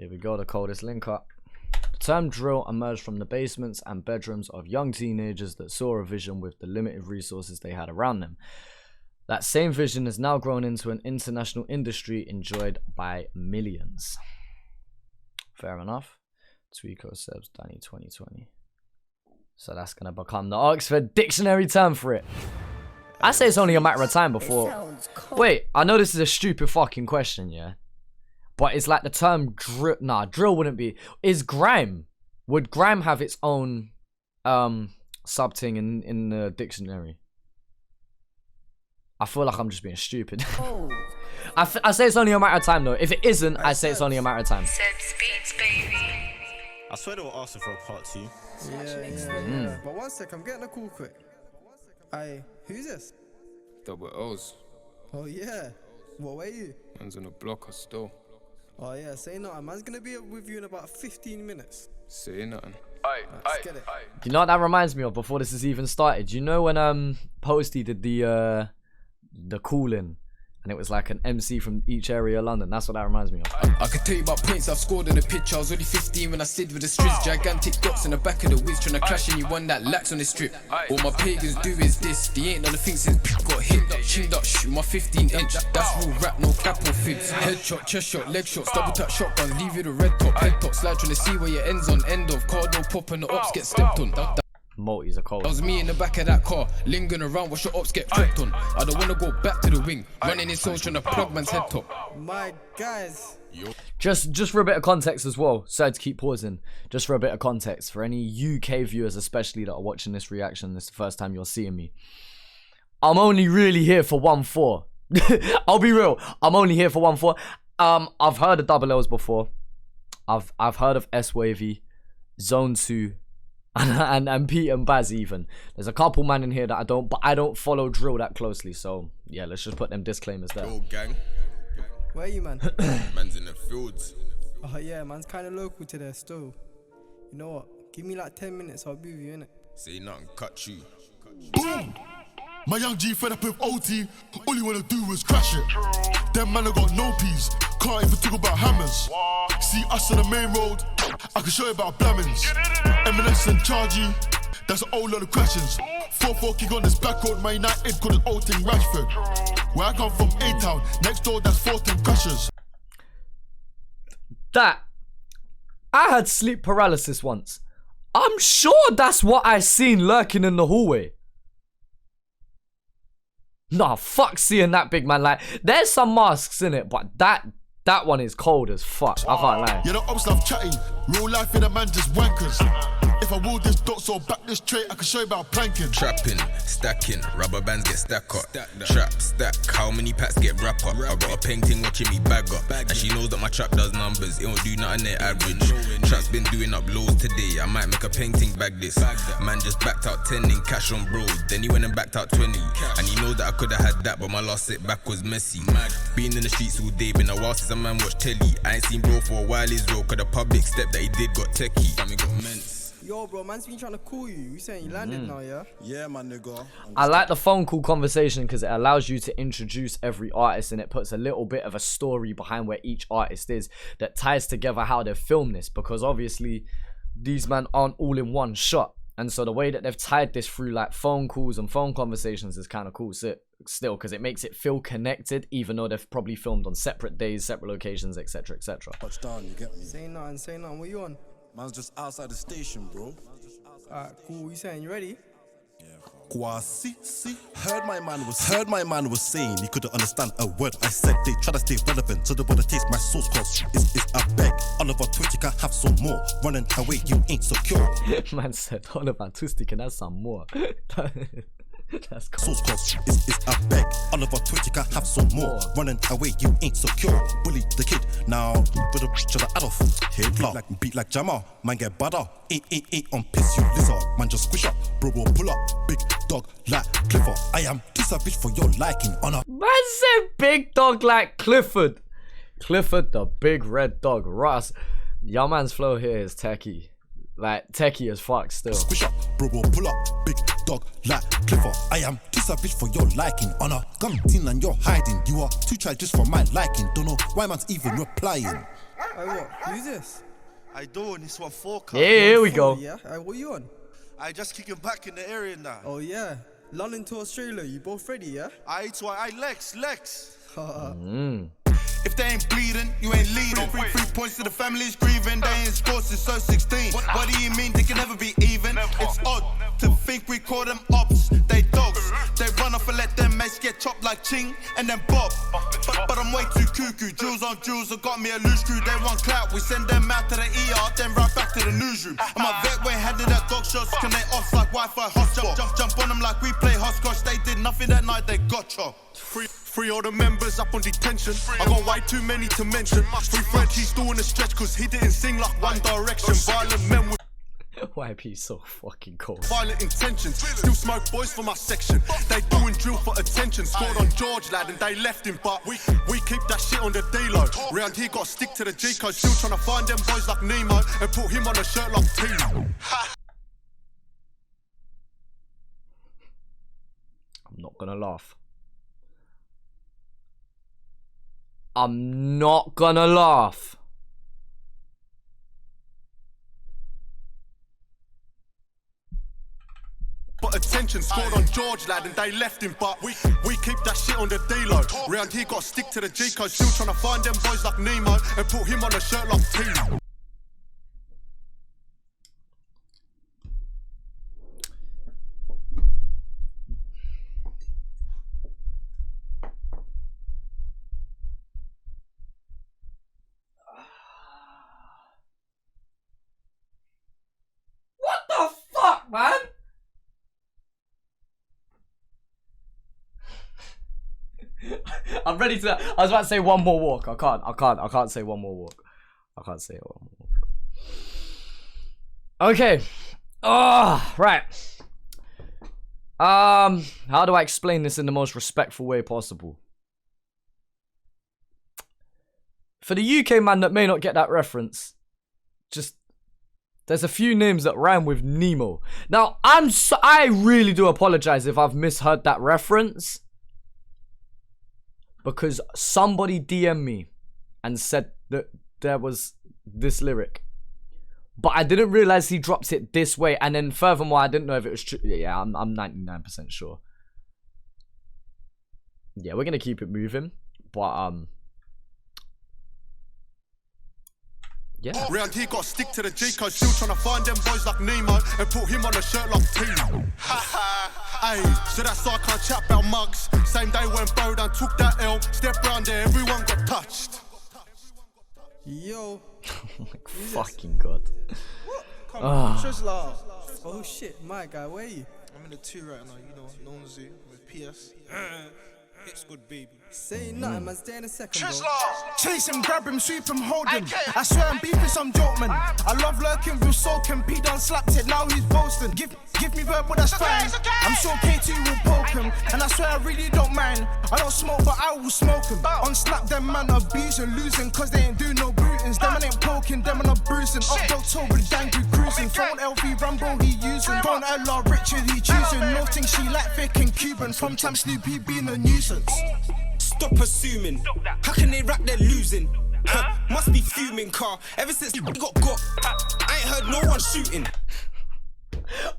Here we go, the coldest link up. The term drill emerged from the basements and bedrooms of young teenagers that saw a vision with the limited resources they had around them. That same vision has now grown into an international industry enjoyed by millions. Fair enough. Tweeko, Sebz, Danny 2020. So that's going to become the Oxford Dictionary term for it. I say it's only a matter of time before... Wait, I know this is a stupid fucking question, yeah? But it's like the term drill... Nah, drill wouldn't be... Is grime? Would grime have its own sub-thing in the dictionary? I feel like I'm just being stupid. I say it's only a matter of time though. If it isn't, I say it's only a matter of time. Sebz beats, baby. I swear they were asking for a part 2. Yeah. But one sec, I'm getting a call quick. Aye, who's this? Double O's. Oh yeah. What way you? Man's on the block or still. Oh yeah, say nothing. Man's gonna be with you in about 15 minutes. Say nothing. Let's get it. Do you know what that reminds me of before this has even started? Do you know when Posty did the call-in? And it was like an MC from each area of London. That's what that reminds me of. I could tell you about points I've scored in the pitch. I was only 15 when I slid with the strips. Gigantic dots in the back of the whiz, trying to clash and you one that lacks on the strip. All my pagans do is this. They ain't on the thing since got hit up, chinned up, shoot my 15-inch. That's real rap, no cap or fibs. Headshot, chest shot, leg shots, double tap shotgun, leave you the red top, head top, slide trying to see where your ends on end of. Car door pop and the ops get stepped on. Multis are cold. That was me in the back of that car, lingering around, watch your ops get dropped on. I don't wanna go back to the wing, running in souls trying to plug man's head top. My guys. Just for a bit of context as well, sorry to keep pausing. Just for a bit of context, for any UK viewers especially that are watching this reaction, this is the first time you're seeing me. I'm only really here for 1-4. I'll be real, I'm only here for 1-4. I've heard of double L's before. I've heard of S-Wavy, Zone2. and Pete and Baz even. There's a couple man in here that I don't follow drill that closely, so yeah, let's just put them disclaimers there. Yo, gang. Where are you, man? Man's in the fields. Oh yeah, man's kind of local to there still. You know what? Give me like 10 minutes, I'll be with you, innit? Say nothing, cut you. Boom! My young G fed up with OT, all he wanna do is crash it. Them man have got no peas, can't even talk about hammers. See us on the main road, I can show you about blammings. M&S and Chargy, that's a whole lot of questions. 4-4 kick on this back road, my United call it Old Thing Rashford. Where I come from, A-Town, next door that's 14 crushes. That, I had sleep paralysis once. I'm sure that's what I seen lurking in the hallway. Nah, fuck seeing that big man. Like, there's some masks in it, but that one is cold as fuck. I can't lie. Yeah, the ops love chatting. Real life in a man just wankers. If I will this dots or back this tray, I can show you about planking. Trapping, stacking, rubber bands get stack up. Trap, stack, how many packs get wrap up? I got a painting watching me bag up. And she knows that my trap does numbers, it don't do nothing near average. Trap's been doing up lows today, I might make a painting bag this. Man just backed out 10 in cash on bro, then he went and backed out 20. And he knows that I could've had that, but my last sit back was messy. Being in the streets all day, been a while since a man watched telly. I ain't seen bro for a while, is real, cause the public step that he did got techie. I mean, got men's. Yo, bro, man's been trying to call you. You saying you landed now, yeah? Yeah, my nigga. I like the phone call conversation because it allows you to introduce every artist and it puts a little bit of a story behind where each artist is that ties together how they've filmed this, because obviously these men aren't all in one shot. And so the way that they've tied this through like phone calls and phone conversations is kind of cool still, because it makes it feel connected even though they've probably filmed on separate days, separate locations, etc, etc. Touchdown, you get me? Say nothing. What you on? Man's just outside the station, bro. Alright, cool. You saying you ready? Kwasi, see. Heard my man was saying he couldn't understand a word I said. They try to stay relevant, so they wanna taste my sauce cause it's a beg. Oliver Twitch, you can have some more. Running away, you ain't secure. Man said Oliver Twitch, you can have some more. That's cool. Sauce cause it's a beg. Oliver Twitch, you can have some more. Running away, you ain't secure. Bully the kid, now with a picture of Adolf. Hitler, beat like Jamal, man get butter. Ain't on piss, you lizard. Man just squish up, bro pull up. Big dog like Clifford. I am too savage for your liking. Honor. Man said big dog like Clifford. Clifford the big red dog. Russ, your man's flow here is techie. Like, techie as fuck still. Squish up, bro, pull up, big dog like Clifford. I am too savage for your liking. On a gun team and you're hiding. You are too childish for my liking. Don't know why man's even replying. Hey, what? Who's this? I don't, this one forecast. Yeah, here we go. Yeah. Hey, what you on? I just kicking back in the area now. Oh yeah. London to Australia. You both ready? Yeah. Lex. If they ain't bleeding, you ain't leading. 3 points to the family's grieving. They ain't scored since so 16. What do you mean they can never be even? It's odd to think we call them ops. They dogs. They run off and let them mates get chopped like Ching and then Bob. But I'm way too cuckoo. Jewels on jewels have got me a loose screw. They want clout. We send them out to the ER, then right back to the newsroom. And my vet went handed out dog shots. Can they off like Wi-Fi hotspot? Jump on them like we play hopscotch. They did nothing that night. They got chopped. Free all the members up on detention. I got way too many to mention. Free French, he's still in the stretch cause he didn't sing like One Direction. Violent men with YP so fucking cold. violent intentions. Still smoke boys for my section. They doing drill for attention. Scored on George lad and they left him, but we keep that shit on the D-Lo. Round here got stick to the G-code. Still trying to find them boys like Nemo and put him on a shirt like Tino. I'm not gonna laugh. I'm not gonna laugh. But attention, scored on George lad and they left him, but we keep that shit on the D-Lo. Round here got stick to the G-code. Still trying to find them boys like Nemo and put him on a shirt like Tino. What the fuck, man? I'm ready to. I was about to say one more walk. I can't say one more walk. I can't say one more walk. Okay. Oh, right. How do I explain this in the most respectful way possible? For the UK man that may not get that reference, just there's a few names that rhyme with Nemo. Now, I really do apologize if I've misheard that reference, because somebody DM'd me and said that there was this lyric, but I didn't realize he dropped it this way. And then furthermore, I didn't know if it was true. Yeah, I'm 99% sure. Yeah, we're gonna keep it moving, but yeah. Round here got stick to the G-code. Still trying to find them boys like Nemo and put him on a shirt like Tino. Ayy, so that's why I can't chat about mugs. Same day when Bo done took that L. Step round there, everyone got touched. Yo. Oh my fucking god. What? Come on, just laugh. Oh shit, my guy, where are you? I'm in the 2 right now, you know, Zone2 with PS. It's good, baby. Say nothing, man. Stay in a second, bro. Chase him, grab him, sweep him, hold him. I swear I'm beefing some joke, man. I love lurking, real soaking. P done slapped it, now he's boasting. Give me verbal, that's fine. I'm sure K2 will poke him. And I swear I really don't mind. I don't smoke, but I will smoke him. On snap, them man abusing, losing, cause they ain't do no brutings. Them man ain't poking, them man are bruising. Up October, dangly cruising. Phone LV Rambo, he using. Phone LR Richard, he choosing. No thing she like fake and Cuban. From time Snoopy being a nuisance. Stop assuming. How can they rap they're losing? Must be fuming, car. Ever since you got, I ain't heard no one shooting.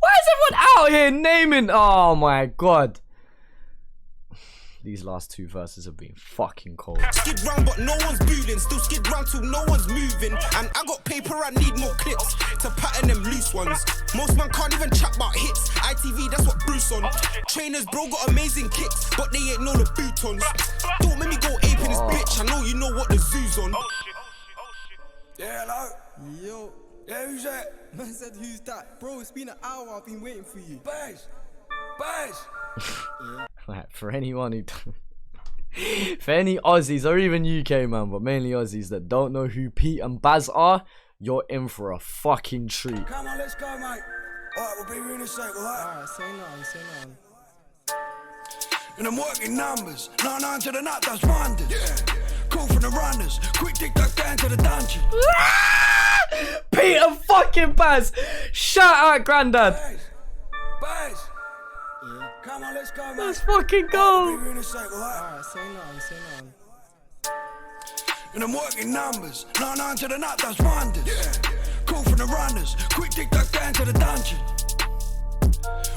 Why is everyone out here naming? Oh my god. These last 2 verses have been fucking cold. Skid round, but no one's booling. Still skid round till no one's moving. And I got paper, I need more clips to pattern them loose ones. Most man can't even chat about hits. ITV, that's what Bruce on. Trainers, bro, got amazing kicks, but they ain't know the bootons. Don't make me go ape in this bitch. I know you know what the zoo's on. Yeah, hello? Yo. Yeah, who's that? Man said, who's that? Bro, it's been an hour, I've been waiting for you. Baz! Right, for anyone who for any Aussies or even UK man, but mainly Aussies that don't know who Pete and Baz are, you're in for a fucking treat. Come on, let's go, mate. Alright, we'll be here in a sec, alright? Alright, say nothing. And I'm working numbers. 9 to the nut does wonders. Yeah. Call from the runners. Quick tick duck down to the dungeon. Pete and fucking Baz. Shout out, Grandad. Baz. Yeah. Come on, let's go, mate. Let's fucking go. We'll be here in a sec, alright? Alright, say nothing. And I'm working numbers. 9 to the nut does wonders. Call from the runners. Quick tick tuck down to the dungeon.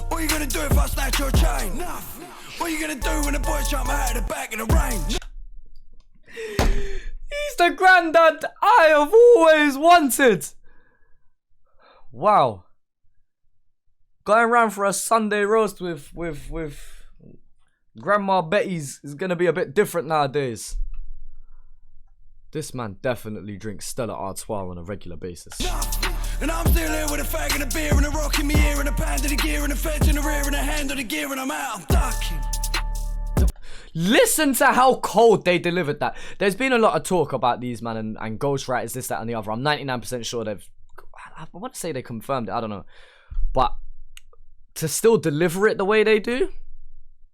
What you gonna do if I snatch your chain? Nothing. What you gonna do when the boys jump out of the back of the range? He's the granddad I have always wanted. Wow. Going around for a Sunday roast with Grandma Betty's is gonna be a bit different nowadays. This man definitely drinks Stella Artois on a regular basis. And I'm still here with a fag and a beer and a rock in my ear and a pound of the gear and a fetch in the rear and a hand of the gear and I'm out, I'm ducking. Listen to how cold they delivered that. There's been a lot of talk about these man and ghostwriters, this, that and the other. I'm 99% sure they've, I want to say they confirmed it, I don't know. But to still deliver it the way they do.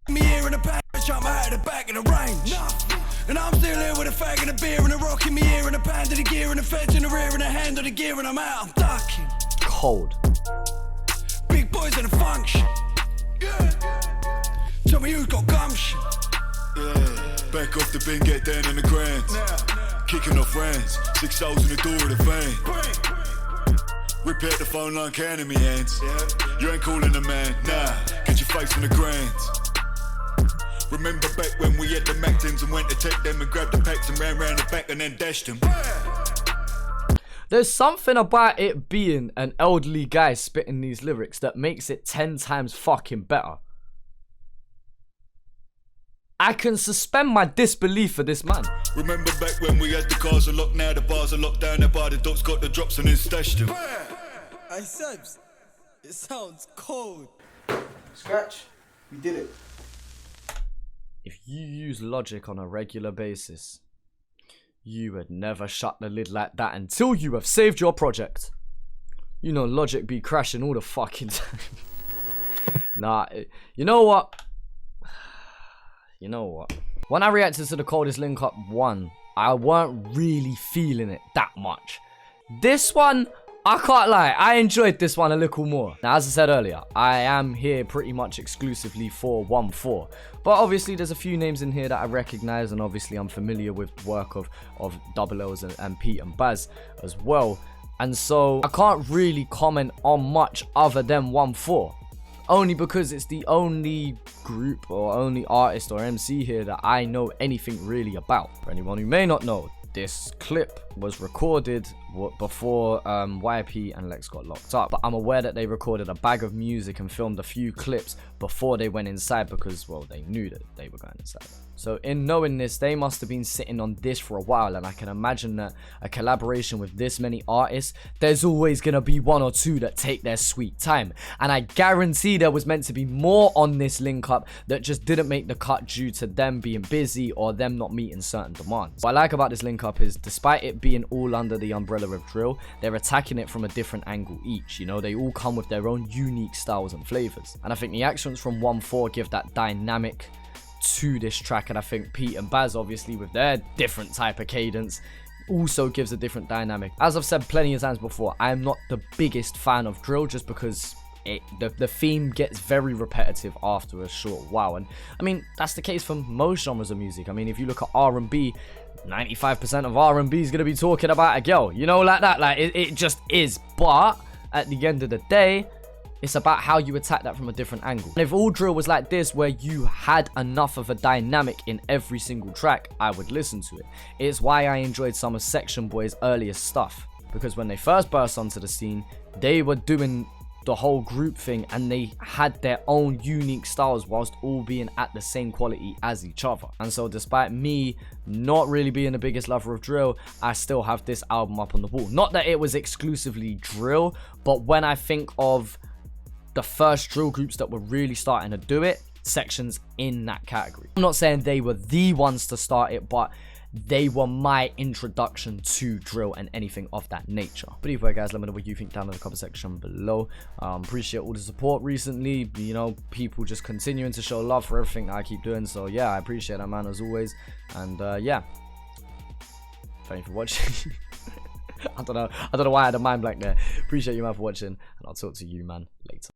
Me here and a pound jump out of the back of the range. And I'm still here with a fag and a beer and a rock in my ear and a pound of the gear and a fetch in the rear and a hand of the gear and I'm out, I'm ducking. Cold. Big boys in a function. Tell me who's got gumption. Back off the bin, get down on the ground. Kicking off rounds, 6 souls in the door of the van. Rip out the phone line, can in me hands. You ain't calling a man, nah. Get your face on the ground. Remember back when we had the Mactins and went to take them and grabbed the packs and ran round the back and then dashed them. There's something about it being an elderly guy spitting these lyrics that makes it 10 times fucking better. I can suspend my disbelief for this man. Remember back when we had the cars are locked, now the bars are locked down, the bar, the dots got the drops and then stashed them. Hey Sebz, it sounds cold. Scratch, we did it. If you use logic on a regular basis, you would never shut the lid like that until you have saved your project. You know logic be crashing all the fucking time. Nah, you know what? You know what? When I reacted to the Coldest link up 1, I weren't really feeling it that much. This one, I can't lie, I enjoyed this one a little more. Now, as I said earlier, I am here pretty much exclusively for ONEFOUR. But obviously, there's a few names in here that I recognize, and obviously, I'm familiar with the work of Double L's and Pete and Baz as well. And so, I can't really comment on much other than ONEFOUR. Only because it's the only group or only artist or MC here that I know anything really about. For anyone who may not know, this clip was recorded before YP and Lex got locked up. But I'm aware that they recorded a bag of music and filmed a few clips before they went inside because, well, they knew that they were going inside. So in knowing this, they must have been sitting on this for a while, and I can imagine that a collaboration with this many artists, there's always going to be 1 or 2 that take their sweet time. And I guarantee there was meant to be more on this link up that just didn't make the cut due to them being busy or them not meeting certain demands. What I like about this link up is, despite it being all under the umbrella of drill, they're attacking it from a different angle each. You know, they all come with their own unique styles and flavors. And I think the actions from ONEFOUR give that dynamic to this track, and I think Pete and Baz, obviously with their different type of cadence, also gives a different dynamic. As I've said plenty of times before, I am not the biggest fan of drill just because the theme gets very repetitive after a short while. And I mean, that's the case for most genres of music. I mean, if you look at R&B, 95% of R&B is going to be talking about a girl, you know, like that. Like it just is. But at the end of the day, it's about how you attack that from a different angle. And if all drill was like this, where you had enough of a dynamic in every single track, I would listen to it. It's why I enjoyed some of Section Boy's earliest stuff. Because when they first burst onto the scene, they were doing the whole group thing and they had their own unique styles whilst all being at the same quality as each other. And so despite me not really being the biggest lover of drill, I still have this album up on the wall. Not that it was exclusively drill, but when I think of the first drill groups that were really starting to do it, Section's in that category. I'm not saying they were the ones to start it, but they were my introduction to drill and anything of that nature. But either way, guys, let me know what you think down in the comment section below. Appreciate all the support recently, you know, people just continuing to show love for everything that I keep doing. So yeah, I appreciate that, man, as always. And yeah, thank you for watching. I don't know why I had a mind blank there. Appreciate you, man, for watching, and I'll talk to you, man, later.